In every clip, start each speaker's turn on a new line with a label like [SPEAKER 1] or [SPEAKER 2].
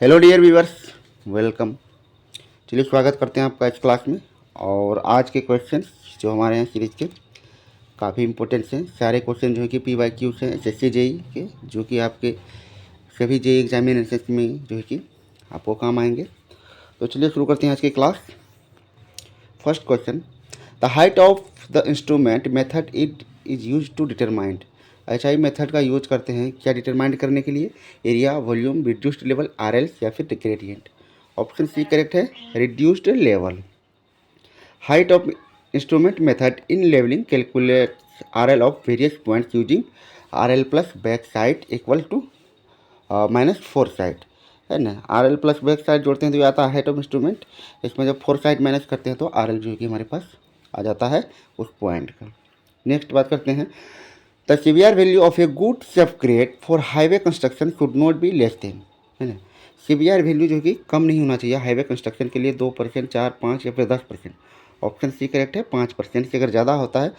[SPEAKER 1] Hello dear viewers, welcome. चलिए स्वागत करते हैं आपका इस क्लास में। और आज के क्वेश्चंस जो हमारे यहाँ सीरीज के काफ़ी इंपॉर्टेंट हैं। सारे क्वेश्चन जो है कि PYQs हैं SSC JEE के, जो कि आपके सभी JEE एग्जामिनेशन में जो है कि आपको काम आएंगे। तो चलिए शुरू करते हैं आज की class. First question, the height of the instrument method it is use to determined. HI method का यूज करते हैं क्या डिटरमाइंड करने के लिए? Area, volume, reduced level, RL या फिर ग्रेडियंट। ऑप्शन सी करेक्ट है, reduced level. Height of instrument method in levelling calculates RL of various points using RL plus back side equal to minus fore side, है ना। RL plus back side जोड़ते हैं तो ये आता है height of instrument. इसमें जब फोर साइड माइनस करते हैं तो RL जो कि हमारे पास आ जाता है उस पॉइंट का। नेक्स्ट बात करते हैं, the CVR value of a good safe grade for highway construction should not be less than, है ना। सीवीआर वैल्यू जो कि कम नहीं होना चाहिए हाईवे कंस्ट्रक्शन के लिए 2%, 4, 5 या फिर 10%। ऑप्शन सी करेक्ट है, 5% से अगर ज़्यादा होता है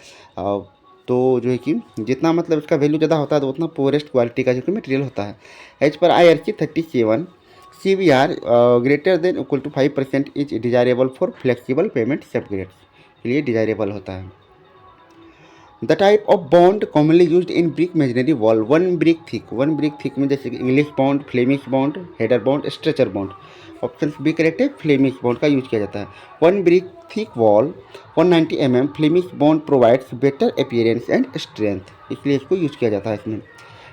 [SPEAKER 1] तो जो है कि जितना मतलब इसका वैल्यू ज़्यादा होता है तो उतना पोरेस्ट क्वालिटी का जो कि मटेरियल होता है। As per IRC 37 CVR greater than equal to 5% is desirable for flexible pavement सब ग्रेड्स के लिए डिजायरेबल होता है। The type of bond commonly used in brick masonry wall, one brick thick में जैसे कि English bond, Flemish bond, header bond, stretcher bond. Option B correct है, Flemish bond का यूज किया जाता है। One brick thick wall 190 mm, Flemish bond provides better appearance and strength, इसलिए इसको यूज किया जाता है इसमें।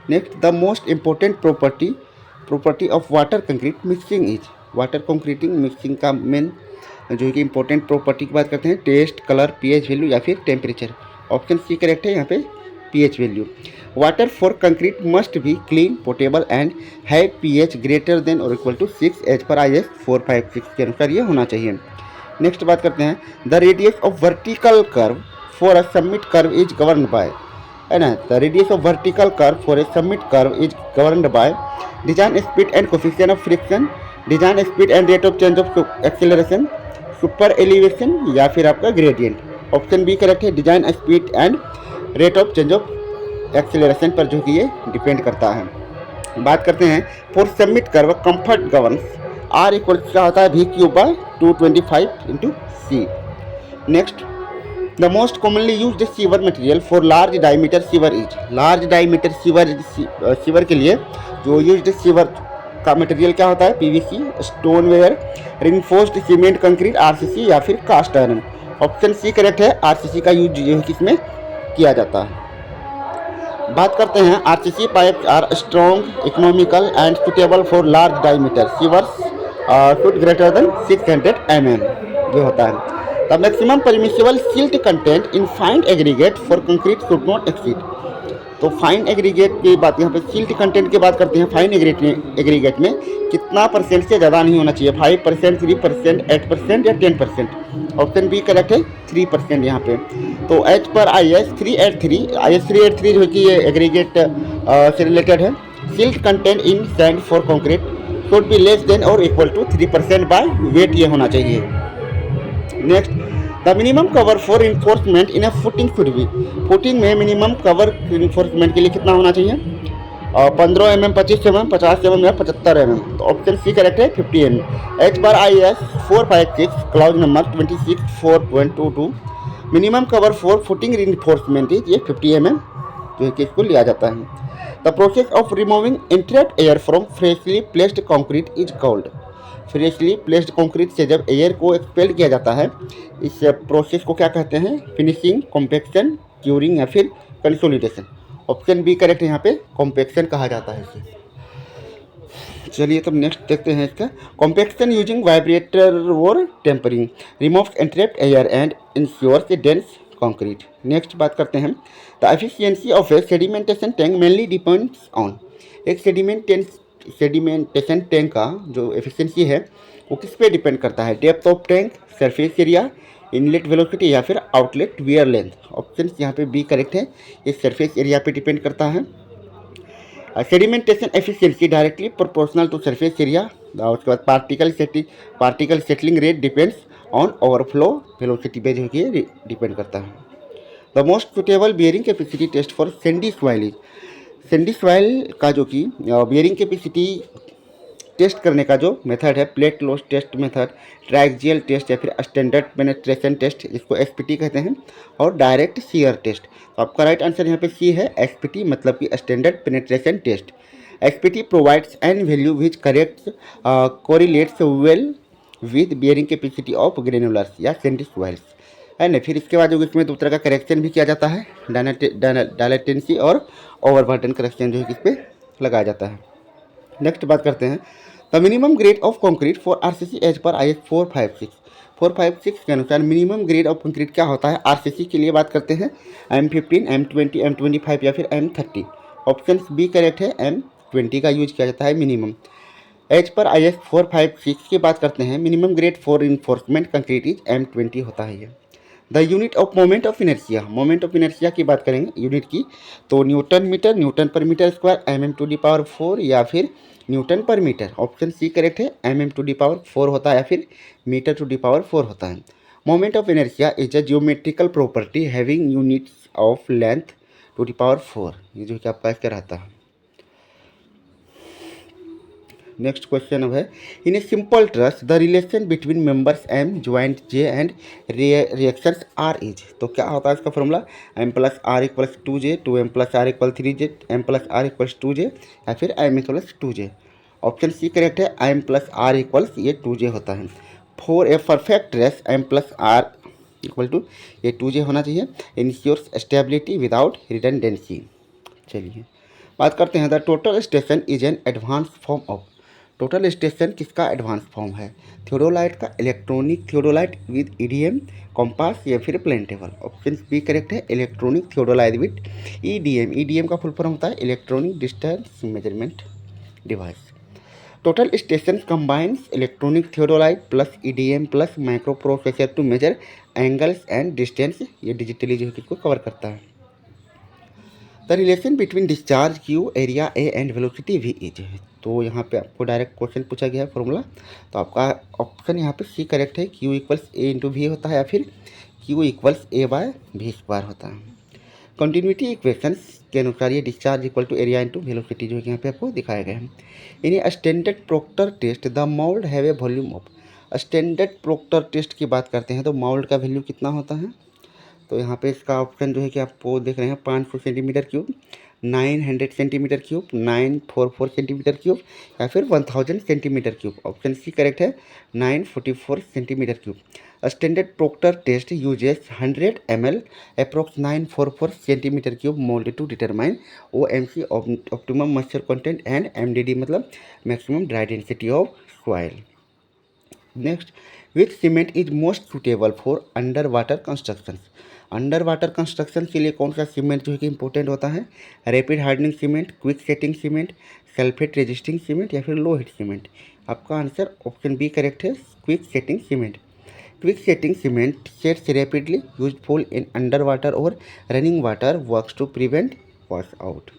[SPEAKER 1] Next, the most important property of water concrete mixing is, water concreting mixing का मेन जो है कि इंपॉर्टेंट प्रॉपर्टी की बात करते हैं, टेस्ट, कलर, pH वैल्यू या फिर टेम्परेचर। ऑप्शन सी करेक्ट है यहाँ पे, pH value. Water for concrete must be clean, portable and है pH ग्रेटर देन और equal to 6 as per IS 456 के अनुसार ये होना चाहिए। नेक्स्ट बात करते हैं, the radius of vertical curve for a submit curve is govern by, है ना। The radius of vertical curve for a submit curve is governed by design speed and coefficient of friction, design speed and rate of change of acceleration, super elevation या फिर आपका gradient. Option B correct है, design speed and rate of change of acceleration पर जो कि ये depend करता है। बात करते हैं for submit curve comfort governs R equal क्या होता है, V³/225 × C। Next, the most commonly used sewer material for large diameter sewer is, large diameter sewer के लिए जो यूज्ड सीवर का मटेरियल क्या होता है, PVC, stoneware, reinforced cement concrete, RCC या फिर cast iron. Option C correct है, RCC का यूज जो है किसमें किया जाता है। बात करते हैं, RCC pipes are strong, economical and suitable for large diameter sewers should greater than 600 mm जो होता है। The maximum permissible silt content in fine aggregate for concrete should not exceed, तो फाइन एग्रीगेट की बात यहाँ पे सिल्ट कंटेंट की बात करते हैं। फाइन एग्रीगेट में कितना परसेंट से ज़्यादा नहीं होना चाहिए, 5%, 3%, 8% या 10%। ऑप्शन बी करेक्ट है, 3% यहाँ पे। तो एज पर IS 383 जो है कि ये एग्रीगेट से रिलेटेड है। Silt content in sand for concrete should be less than और इक्वल टू 3% बाय वेट, ये होना चाहिए। Next, the minimum cover for enforcement in A footing should be, footing में मिनिमम कवर इन्फोर्समेंट के लिए कितना होना चाहिए, 15 mm, 25 mm, 50 mm या 75 mm। तो ऑप्शन सी करेक्ट है, 50 mm। As per IS 456 clause number 26(4.22) minimum cover for footing reinforcement is, ये 50 mm जो है कि इसको लिया जाता है। The process of removing entrapped air from freshly placed concrete is called, freshly placed concrete से जब एयर को एक्सपेल किया जाता है इस प्रोसेस को क्या कहते हैं, फिनिशिंग, कॉम्पैक्शन, क्यूरिंग या फिर कंसोलिडेशन। ऑप्शन बी करेक्ट है, यहाँ पे कॉम्पैक्शन कहा जाता है इसे। चलिए तब नेक्स्ट देखते हैं इसका, कॉम्पैक्शन यूजिंग वाइब्रेटर और tempering removes entrapped air and ensures a dense concrete. Next बात करते हैं, the efficiency of a sedimentation tank mainly depends on, एक सेडिमेंटेशन टैंक का जो एफिशिएंसी है वो किस पे डिपेंड करता है, depth of tank, surface area, inlet velocity या फिर आउटलेट वियर लेंथ। ऑप्शन यहाँ पे बी करेक्ट है, ये सरफेस एरिया पे डिपेंड करता है। Sedimentation efficiency directly proportional to surface area. उसके बाद particle settling rate depends on overflow velocity पे जो कि डिपेंड करता है। The most suitable bearing capacity test for sandy soil is, sandy soil का जो कि बियरिंग कैपेसिटी टेस्ट करने का जो मेथड है, plate load test method, triaxial test या फिर स्टैंडर्ड पेनेट्रेशन टेस्ट, इसको एसपीटी कहते हैं, और डायरेक्ट शीयर टेस्ट। तो आपका राइट आंसर यहाँ पे सी है, एसपीटी मतलब कि standard penetration test. SPT provides N value which correct correlates well with bearing capacity of granulars या सैंडी सॉइल्स, है ना। फिर इसके बाद जो इसमें दो तरह का करेक्शन भी किया जाता है, डायलेटेंसी और ओवरबर्डन करेक्शन जो है इस पर लगाया जाता है। नेक्स्ट बात करते हैं, the minimum grade of concrete for RCC as per IS 456 के अनुसार मिनिमम ग्रेड ऑफ कंक्रीट क्या होता है आरसीसी के लिए? बात करते हैं M15, M20, M25 या फिर M30। ऑप्शन बी करेक्ट है, M20 का यूज किया जाता है मिनिमम। एज पर IS 456 की बात करते हैं, minimum grade for enforcement concrete is M20 होता है ये। The unit of moment of inertia, moment of inertia की बात करेंगे यूनिट की, तो न्यूटन मीटर, न्यूटन पर मीटर स्क्वायर, mm⁴ या फिर न्यूटन पर मीटर। ऑप्शन सी करेक्ट है, mm⁴ होता है या फिर मीटर⁴ होता है। Moment of inertia is a geometrical property having units of length ⁴, ये जो कि आपका इसका रहता है। नेक्स्ट क्वेश्चन अब है, in a simple trust the relation between members M joint J and reactions R is, तो क्या होता है इसका formula? M+R = 2J, 2M+R = 3J, M+R = 2J या फिर M = 2J। Option C correct है, M+R = ये 2J होता है। For a perfect trust M+R = ये 2J होना चाहिए, इंश्योर्स स्टेबिलिटी विदाउट रिडंडेंसी। चलिए बात करते हैं, the total station is an advance form of, total station किसका एडवांस फॉर्म है? थियोडोलाइट का, electronic theodolite with EDM, compass या फिर plane table. Option B correct है, electronic theodolite with EDM. EDM का फुल फॉर्म होता है electronic distance measurement device. Total station combines electronic theodolite plus EDM plus micro processor to measure angles and distance, ये digitally जो है किसको cover करता है। The relation between discharge Q, area A and velocity V is, तो यहाँ पे आपको डायरेक्ट क्वेश्चन पूछा गया है फॉर्मूला, तो आपका ऑप्शन यहाँ पे सी करेक्ट है, Q = A × V होता है या फिर Q = A/V² होता है। कंटिन्यूटी इक्वेशंस के अनुसार ये डिस्चार्ज = एरिया × वेलोसिटी जो है यहाँ पे आपको दिखाया गया है। In standard proctor test the mould have a volume of, standard proctor test की बात करते हैं तो मोल्ड का वैल्यू कितना होता है? तो यहाँ पे इसका ऑप्शन जो है कि आपको देख रहे हैं 500 centimetre cube, 900 centimetre cube, 944 centimetre cube या फिर 1000 centimetre cube. Option C correct है, 944 centimetre cube. Standard proctor test uses 100 ml approx 944 centimetre cube mould to determine OMC optimum moisture content and MDD मतलब maximum dry density of soil. Next, which cement is most suitable for under water construction, under water construction के लिए कौन सा cement जो है कि important होता है? Rapid hardening cement, quick setting cement, sulphate resisting cement या फिर लो हीट सीमेंट। आपका आंसर ऑप्शन बी करेक्ट है, quick setting cement. Quick setting cement sets rapidly, useful in under water और running water, works to prevent wash out.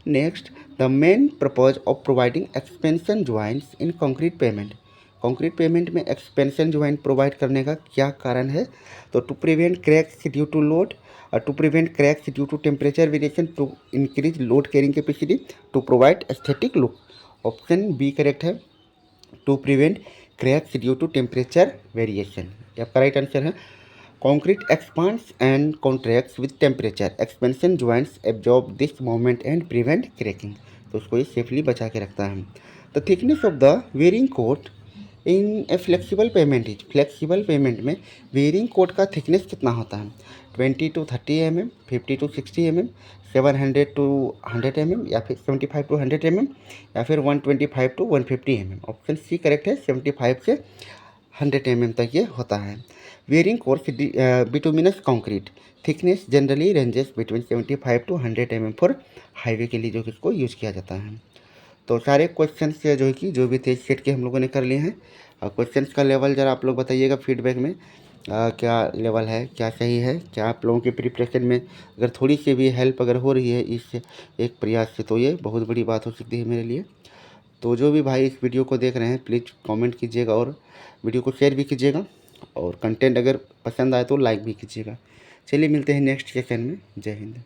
[SPEAKER 1] Next, the main purpose of providing expansion joints in concrete pavement, concrete pavement में expansion joint provide करने का क्या कारण है? तो to prevent cracks due to load, to prevent cracks due to temperature variation, to increase load carrying capacity, to provide aesthetic look. Option B correct है, to prevent cracks due to temperature variation, ये आपका right answer है। Concrete expands and contracts with temperature, expansion joints absorb this moment and prevent cracking, तो उसको ये safely बचा के रखता है। The thickness of the wearing coat in a flexible pavement is, flexible payment में वेयरिंग कोट का थिकनेस कितना होता है? 20 to 30 mm, 50 to 60 mm, 700 to 100 mm या फिर 75 to 100 mm या फिर 125 to 150 mm। Option C correct है, 75 से 100 mm तक ये होता है। Wearing coat bituminous concrete thickness generally ranges between 75 to 100 mm for highway के लिए जो कि इसको यूज़ किया जाता है। तो सारे क्वेश्चन से जो कि जो भी थे सेट के हम लोगों ने कर लिए हैं। क्वेश्चंस का लेवल ज़रा आप लोग बताइएगा फीडबैक में, क्या लेवल है, क्या सही है, क्या आप लोगों के प्रिपरेशन में अगर थोड़ी सी भी हेल्प अगर हो रही है इस एक प्रयास से, तो ये बहुत बड़ी बात हो सकती है मेरे लिए। तो जो भी भाई इस वीडियो को देख रहे हैं प्लीज़ कमेंट कीजिएगा और वीडियो को शेयर भी कीजिएगा, और कंटेंट अगर पसंद आए तो लाइक भी कीजिएगा। चलिए मिलते हैं नेक्स्ट सेशन में। जय हिंद।